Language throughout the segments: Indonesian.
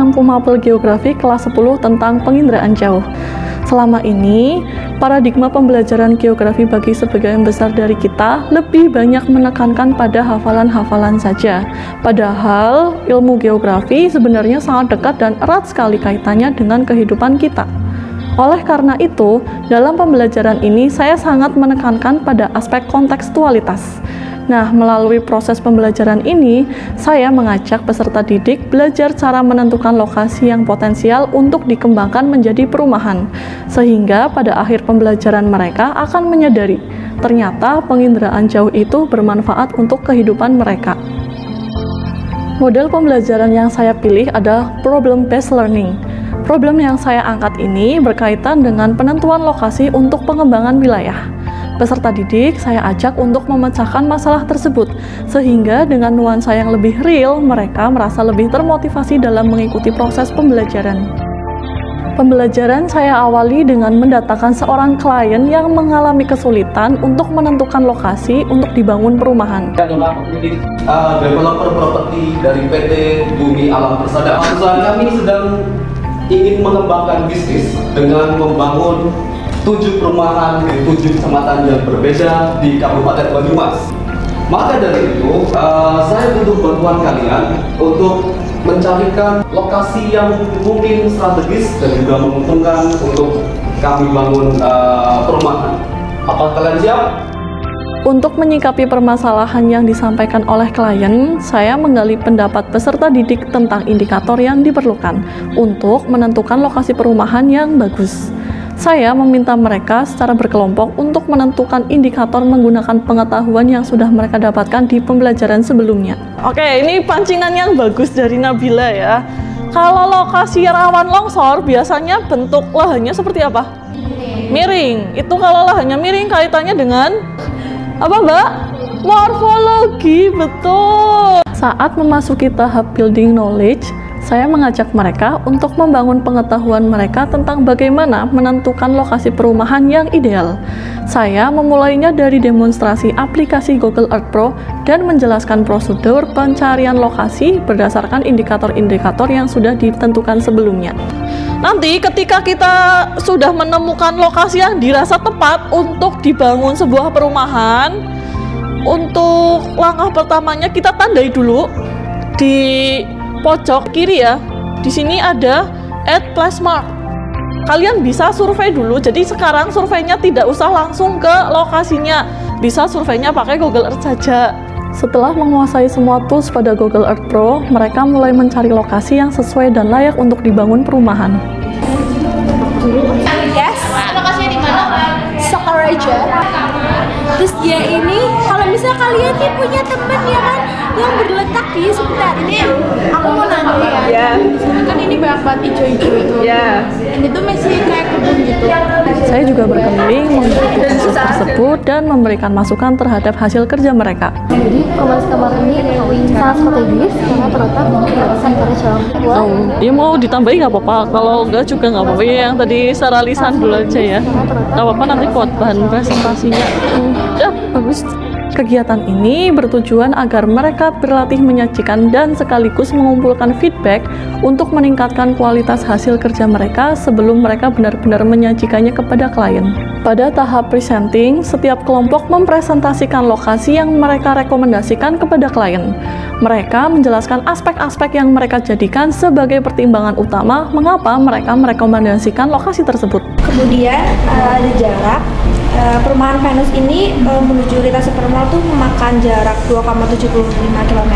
menempuh mapel geografi kelas 10 tentang penginderaan jauh. Selama ini, paradigma pembelajaran geografi bagi sebagian besar dari kita lebih banyak menekankan pada hafalan-hafalan saja. Padahal, ilmu geografi sebenarnya sangat dekat dan erat sekali kaitannya dengan kehidupan kita. Oleh karena itu, dalam pembelajaran ini saya sangat menekankan pada aspek kontekstualitas. Nah, melalui proses pembelajaran ini, saya mengajak peserta didik belajar cara menentukan lokasi yang potensial untuk dikembangkan menjadi perumahan, sehingga pada akhir pembelajaran mereka akan menyadari, ternyata penginderaan jauh itu bermanfaat untuk kehidupan mereka. Model pembelajaran yang saya pilih adalah problem-based learning. Problem yang saya angkat ini berkaitan dengan penentuan lokasi untuk pengembangan wilayah. Peserta didik saya ajak untuk memecahkan masalah tersebut, sehingga dengan nuansa yang lebih real, mereka merasa lebih termotivasi dalam mengikuti proses pembelajaran. Pembelajaran saya awali dengan mendatangkan seorang klien yang mengalami kesulitan untuk menentukan lokasi untuk dibangun perumahan. Developer properti dari PT Bumi Alam Persada. Perusahaan kami sedang ingin mengembangkan bisnis dengan membangun 7 perumahan di 7 kecamatan yang berbeda di Kabupaten Banyumas. Maka dari itu, saya butuh bantuan kalian untuk mencarikan lokasi yang mungkin strategis dan juga menguntungkan untuk kami bangun perumahan. Apakah kalian siap? Untuk menyikapi permasalahan yang disampaikan oleh klien, saya menggali pendapat peserta didik tentang indikator yang diperlukan untuk menentukan lokasi perumahan yang bagus. Saya meminta mereka secara berkelompok untuk menentukan indikator menggunakan pengetahuan yang sudah mereka dapatkan di pembelajaran sebelumnya. Oke, ini pancingan yang bagus dari Nabila ya. Kalau lokasi rawan longsor, biasanya bentuk lahannya seperti apa? Miring. Itu kalau lahannya miring kaitannya dengan apa, Mbak? Morfologi, betul. Saat memasuki tahap building knowledge, saya mengajak mereka untuk membangun pengetahuan mereka tentang bagaimana menentukan lokasi perumahan yang ideal. Saya memulainya dari demonstrasi aplikasi Google Earth Pro dan menjelaskan prosedur pencarian lokasi berdasarkan indikator-indikator yang sudah ditentukan sebelumnya. Nanti ketika kita sudah menemukan lokasi yang dirasa tepat untuk dibangun sebuah perumahan, untuk langkah pertamanya kita tandai dulu di pojok kiri ya. Di sini ada add place mark. Kalian bisa survei dulu. Jadi sekarang surveinya tidak usah langsung ke lokasinya. Bisa surveinya pakai Google Earth saja. Setelah menguasai semua tools pada Google Earth Pro, mereka mulai mencari lokasi yang sesuai dan layak untuk dibangun perumahan. Yes. Lokasinya di mana? Sokaraja. Terus dia ini, kalau misalnya kalian nih punya teman ya kan, yang berletak di sekitar ini, aku mau nanya ya. Kan ini banyak banget hijau-hijau itu. Ini tuh masih kayak kebun gitu. Saya juga berkeliling mengikuti proses tersebut dan memberikan masukan terhadap hasil kerja mereka. Jadi kamar ini sangat strategis karena terletak di kawasan jalan. Ya mau ditambahin nggak apa-apa, kalau enggak juga nggak apa-apa. Yang tadi secara lisan dulu aja ya. Nggak apa-apa, nanti buat bahan presentasinya. Ya, bagus. Kegiatan ini bertujuan agar mereka berlatih menyajikan dan sekaligus mengumpulkan feedback untuk meningkatkan kualitas hasil kerja mereka sebelum mereka benar-benar menyajikannya kepada klien. Pada tahap presenting, setiap kelompok mempresentasikan lokasi yang mereka rekomendasikan kepada klien. Mereka menjelaskan aspek-aspek yang mereka jadikan sebagai pertimbangan utama mengapa mereka merekomendasikan lokasi tersebut. Kemudian ada jarak. Perumahan Venus ini menuju Lintas Supermall tuh memakan jarak 2,75 km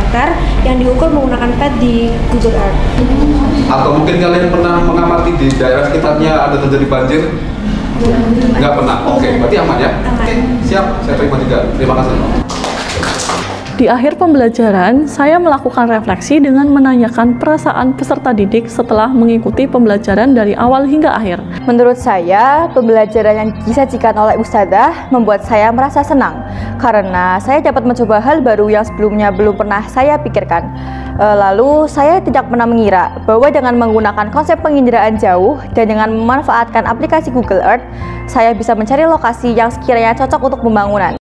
yang diukur menggunakan pet di Google Earth. Atau mungkin kalian pernah mengamati di daerah sekitarnya ada terjadi banjir? Nggak pernah. Oke, berarti aman ya? Oke, siap. Saya terima juga. Terima kasih. Di akhir pembelajaran, saya melakukan refleksi dengan menanyakan perasaan peserta didik setelah mengikuti pembelajaran dari awal hingga akhir. Menurut saya, pembelajaran yang disajikan oleh Ustadzah membuat saya merasa senang karena saya dapat mencoba hal baru yang sebelumnya belum pernah saya pikirkan. Lalu, saya tidak pernah mengira bahwa dengan menggunakan konsep penginderaan jauh dan dengan memanfaatkan aplikasi Google Earth, saya bisa mencari lokasi yang sekiranya cocok untuk pembangunan.